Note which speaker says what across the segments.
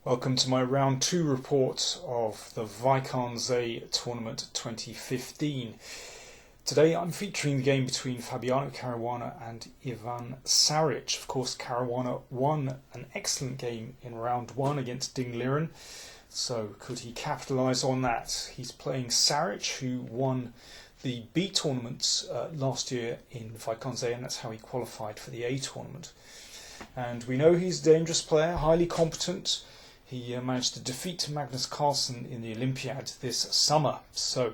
Speaker 1: Welcome to my round 2 report of the Wijk aan Zee tournament 2015. Today I'm featuring the game between Fabiano Caruana and Ivan Saric. Of course, Caruana won an excellent game in round 1 against Ding Liren, so could he capitalise on that? He's playing Saric, who won the B tournaments last year in Wijk aan Zee, and that's how he qualified for the A tournament. And we know he's a dangerous player, highly competent. He managed to defeat Magnus Carlsen in the Olympiad this summer. So,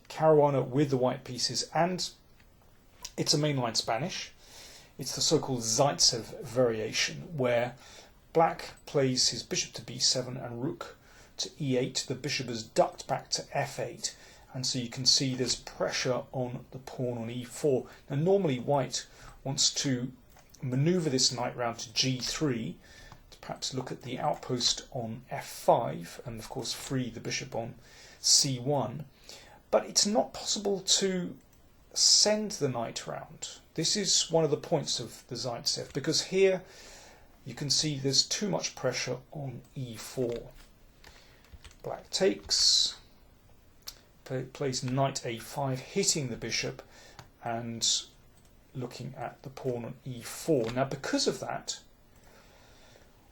Speaker 1: Caruana with the white pieces, and it's a mainline Spanish. It's the so-called Zaitsev variation, where black plays his bishop to b7 and rook to e8. The bishop is ducked back to f8, and so you can see there's pressure on the pawn on e4. Now, normally white wants to maneuver this knight round to g3, perhaps look at the outpost on f5 and of course free the bishop on c1, but it's not possible to send the knight round. This is one of the points of the Zaitsev, because here you can see there's too much pressure on e4. Black takes, plays knight a5, hitting the bishop and looking at the pawn on e4. Now, because of that,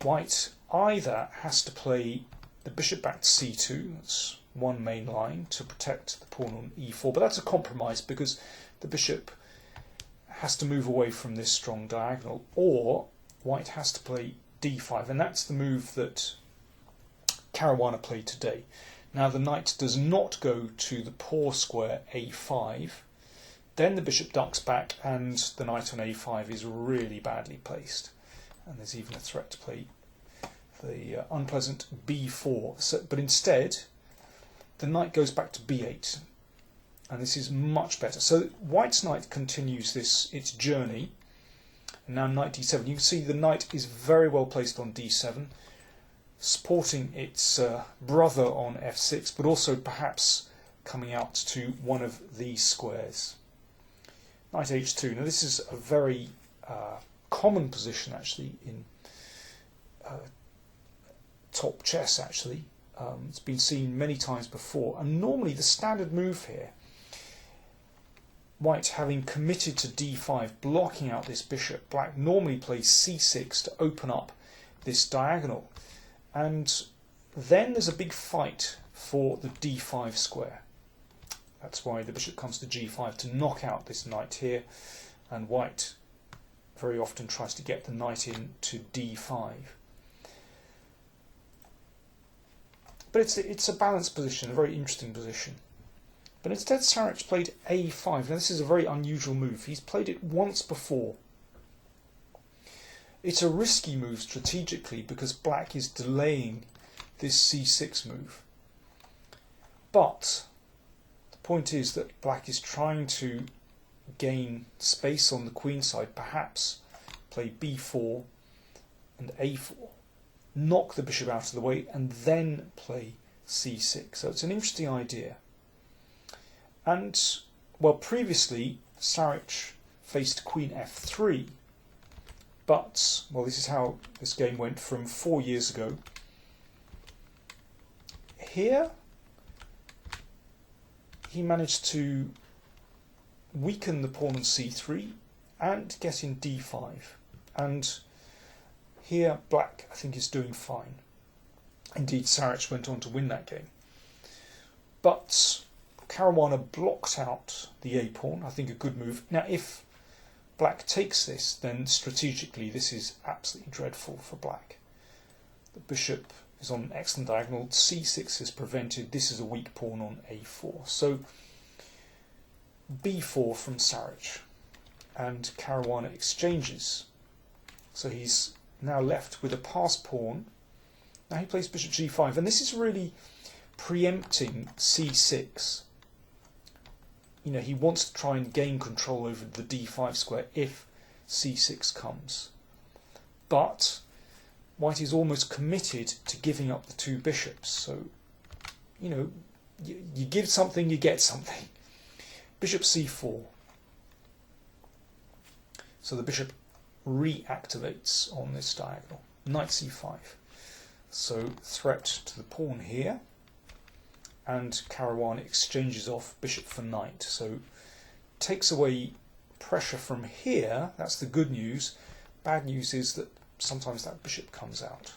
Speaker 1: white either has to play the bishop back to c2, that's one main line, to protect the pawn on e4, but that's a compromise because the bishop has to move away from this strong diagonal, or white has to play d5, and that's the move that Caruana played today. Now the knight does not go to the poor square a5, then the bishop ducks back and the knight on a5 is really badly placed. And there's even a threat to play the unpleasant b4. So, but instead, the knight goes back to b8, and this is much better. So white's knight continues its journey. And now knight d7. You can see the knight is very well placed on d7, supporting its brother on f6, but also perhaps coming out to one of these squares. Knight h2. Now this is a very common position actually in top chess actually. It's been seen many times before, and normally the standard move here, white having committed to d5, blocking out this bishop, black normally plays c6 to open up this diagonal, and then there's a big fight for the d5 square. That's why the bishop comes to g5 to knock out this knight here, and white very often tries to get the knight in to d5. But it's a balanced position, a very interesting position. But instead Saric played a5. Now this is a very unusual move. He's played it once before. It's a risky move strategically because black is delaying this c6 move. But the point is that black is trying to gain space on the queen side, perhaps play b4 and a4, knock the bishop out of the way, and then play c6. So it's an interesting idea. And, well, previously Saric faced queen f3, but, well, this is how this game went from 4 years ago. Here he managed to weaken the pawn on c3 and get in d5, and here black I think is doing fine. Indeed, Saric went on to win that game, but Caruana blocked out the a pawn. I think a good move. Now if black takes this, then strategically this is absolutely dreadful for black. The bishop is on an excellent diagonal, c6 is prevented, this is a weak pawn on a4. So b4 from Saric, and Caruana exchanges. So he's now left with a passed pawn. Now he plays bishop g5, and this is really preempting c6. You know, he wants to try and gain control over the d5 square if c6 comes. But white is almost committed to giving up the two bishops. So, you know, you give something, you get something. Bishop c4. So the bishop reactivates on this diagonal. Knight c5. So threat to the pawn here, and Caruana exchanges off bishop for knight. So takes away pressure from here. That's the good news. Bad news is that sometimes that bishop comes out.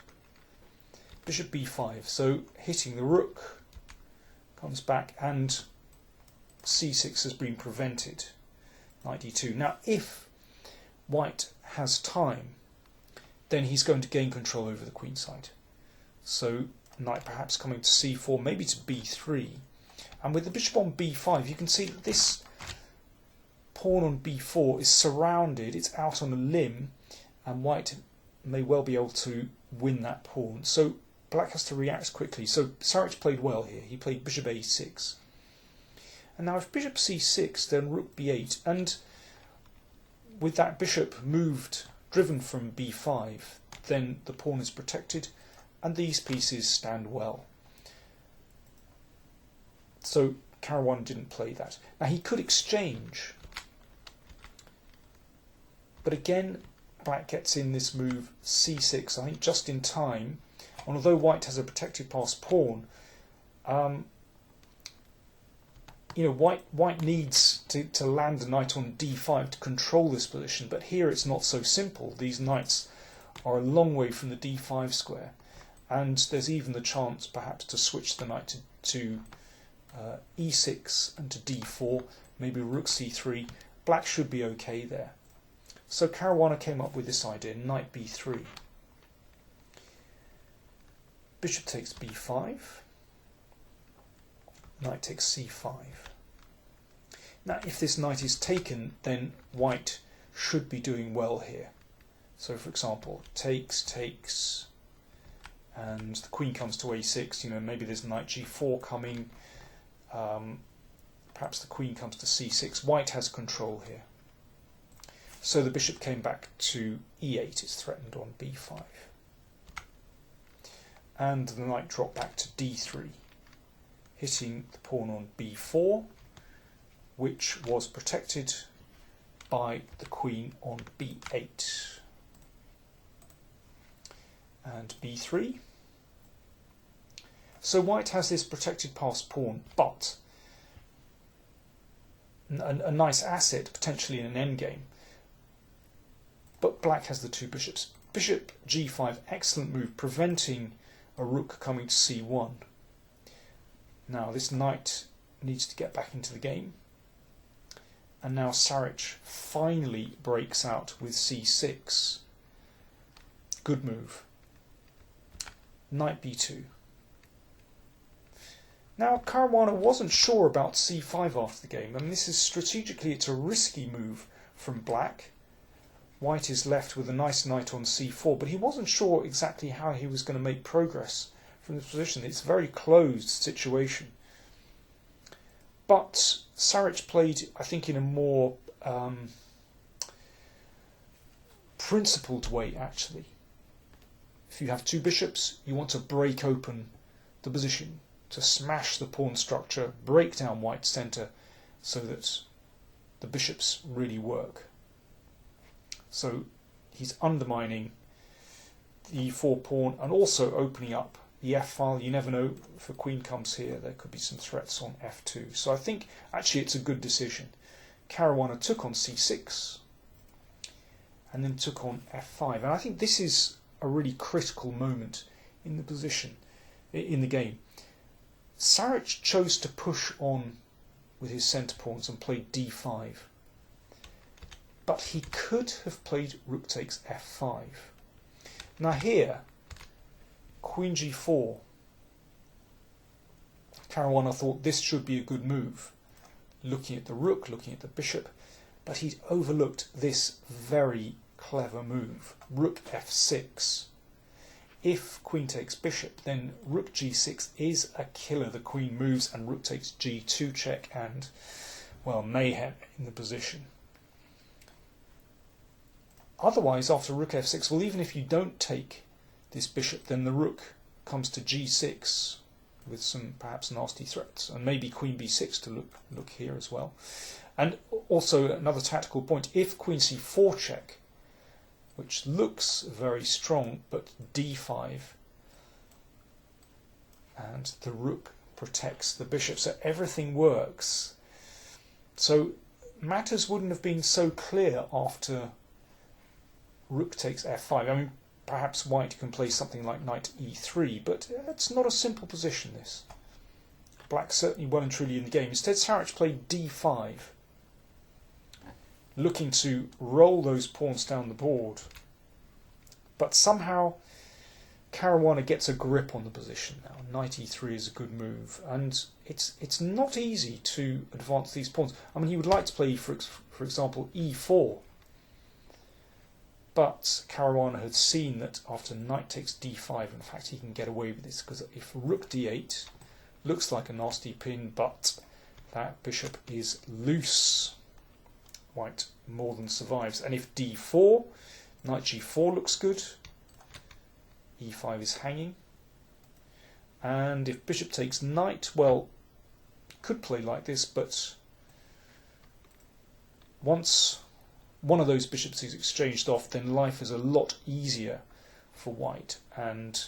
Speaker 1: Bishop b5, so hitting the rook, comes back, and c6 has been prevented. Knight d2. Now if white has time, then he's going to gain control over the queen side. So knight perhaps coming to c4, maybe to b3. And with the bishop on b5, you can see that this pawn on b4 is surrounded, it's out on a limb, and white may well be able to win that pawn. So black has to react quickly. So Saric played well here. He played bishop a6. And now if bishop c6, then rook b8. And with that bishop moved, driven from b5, then the pawn is protected, and these pieces stand well. So Caruana didn't play that. Now he could exchange, but again black gets in this move c6, I think just in time. And although white has a protected passed pawn, white needs to land a knight on d5 to control this position, but here it's not so simple. These knights are a long way from the d5 square, and there's even the chance perhaps to switch the knight to e6 and to d4, maybe rook c3. Black should be okay there. So Caruana came up with this idea, knight b3. Bishop takes b5, knight takes c5. Now if this knight is taken, then white should be doing well here. So for example, takes, and the queen comes to a6, maybe there's knight g4 coming, perhaps the queen comes to c6. White has control here. So the bishop came back to e8, it's threatened on b5. And the knight dropped back to d3, hitting the pawn on b4, which was protected by the queen on b8. And b3. So white has this protected passed pawn, but a nice asset potentially in an endgame. But black has the two bishops. Bishop g5, excellent move, preventing a rook coming to c1. Now this knight needs to get back into the game. And now Saric finally breaks out with c6. Good move. Knight b2. Now Caruana wasn't sure about c5 after the game, and this is strategically, it's a risky move from black. White is left with a nice knight on c4, but he wasn't sure exactly how he was going to make progress from this position. It's a very closed situation. But Saric played, I think, in a more principled way, actually. If you have two bishops, you want to break open the position, to smash the pawn structure, break down white's centre, so that the bishops really work. So he's undermining the e4 pawn and also opening up the f file. You never know, if a queen comes here, there could be some threats on f2. So I think actually it's a good decision. Caruana took on c6 and then took on f5. And I think this is a really critical moment in the position, in the game. Saric chose to push on with his centre pawns and played d5. But he could have played rook takes f5. Now here, queen g4. Caruana thought this should be a good move, looking at the rook, looking at the bishop, but he'd overlooked this very clever move, rook f6. If queen takes bishop, then rook g6 is a killer. The queen moves and rook takes g2 check and, well, mayhem in the position. Otherwise, after rook f6, well, even if you don't take this bishop, then the rook comes to g6 with some perhaps nasty threats, and maybe queen b6 to look here as well. And also another tactical point, if queen c4 check, which looks very strong, but d5, and the rook protects the bishop, so everything works. So matters wouldn't have been so clear after rook takes f5. I mean, perhaps white can play something like knight e3, but it's not a simple position, this. Black certainly well and truly in the game. Instead, Saric played d5, looking to roll those pawns down the board. But somehow Caruana gets a grip on the position now. Knight e3 is a good move, and it's not easy to advance these pawns. I mean, he would like to play, for example, e4, but Caruana had seen that after knight takes d5, in fact, he can get away with this, because if rook d8 looks like a nasty pin, but that bishop is loose. White more than survives. And if d4, knight g4 looks good, e5 is hanging. And if bishop takes knight, well, could play like this, but once one of those bishops is exchanged off, then life is a lot easier for white. And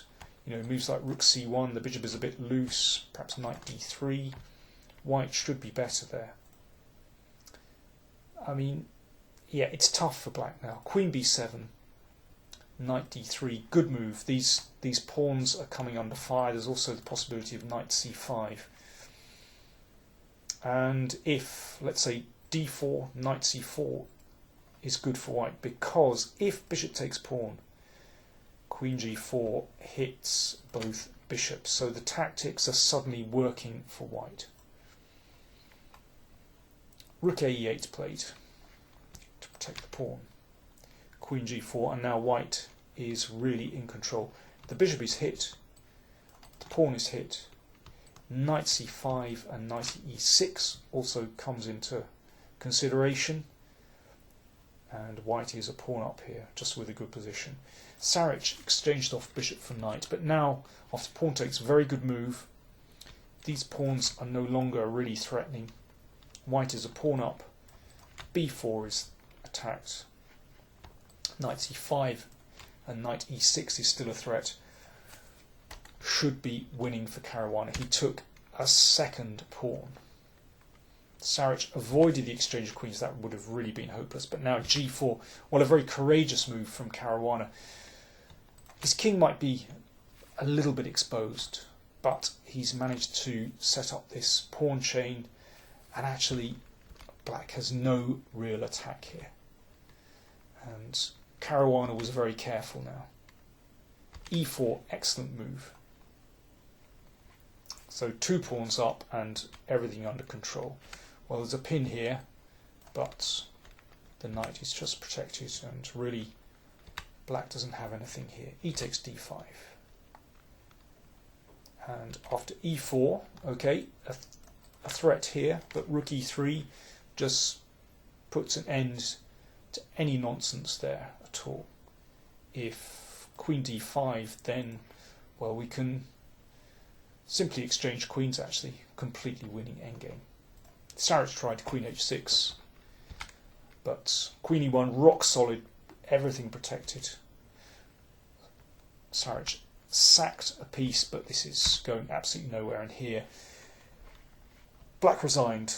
Speaker 1: moves like rook c1, the bishop is a bit loose, perhaps knight d3. White should be better there. I mean, yeah, it's tough for black now. Queen b7, knight d3, good move. These pawns are coming under fire. There's also the possibility of knight c5. And if, let's say, d4, knight c4 is good for white, because if bishop takes pawn, queen g4 hits both bishops. So the tactics are suddenly working for white. Rook a8 played to protect the pawn. Queen g4, and now white is really in control. The bishop is hit, the pawn is hit. Knight c5 and knight e6 also comes into consideration, and white is a pawn up here, just with a good position. Saric exchanged off bishop for knight, but now, after pawn takes, very good move. These pawns are no longer really threatening. White is a pawn up, b4 is attacked, knight c5 and knight e6 is still a threat. Should be winning for Caruana. He took a second pawn. Saric avoided the exchange of queens. That would have really been hopeless. But now g4, well, a very courageous move from Caruana. His king might be a little bit exposed, but he's managed to set up this pawn chain, and actually black has no real attack here. And Caruana was very careful now. e4, excellent move. So 2 pawns up and everything under control. Well, there's a pin here, but the knight is just protected, and really black doesn't have anything here. E takes d5. And after e4, okay, a threat here, but rook e3 just puts an end to any nonsense there at all. If queen d5, then, well, we can simply exchange queens, actually, completely winning endgame. Saric tried queen h6, but queen e1, rock solid, everything protected. Saric sacked a piece, but this is going absolutely nowhere. And here, black resigned.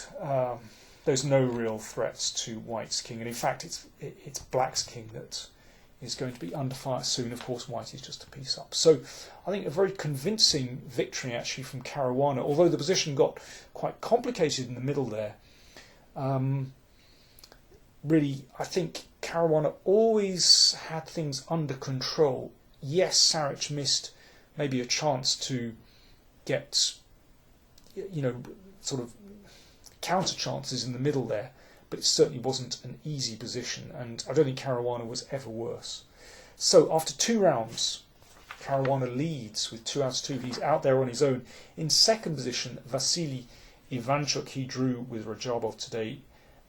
Speaker 1: There's no real threats to white's king, and in fact, it's black's king that is going to be under fire soon. Of course, white is just a piece up. So I think a very convincing victory actually from Caruana, although the position got quite complicated in the middle there. Really, I think Caruana always had things under control. Yes, Saric missed maybe a chance to get, sort of counter chances in the middle there, but it certainly wasn't an easy position, and I don't think Caruana was ever worse. So after 2 rounds, Caruana leads with 2 out of 2. He's out there on his own. In second position, Vasily Ivanchuk, he drew with Rajabov today,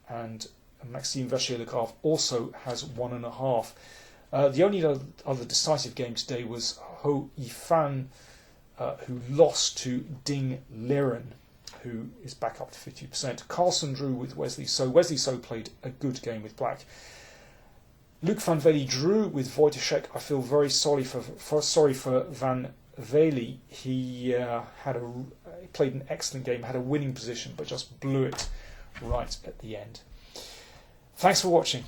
Speaker 1: and Maxim Vachilikov also has 1.5. The only other decisive game today was Ho Yifan, who lost to Ding Liren, who is back up to 50%. Carlsen drew with Wesley So. Wesley So played a good game with black. Luc van Velde drew with Wojciech. I feel very sorry for Van Veli, he played an excellent game, had a winning position, but just blew it right at the end. Thanks for watching.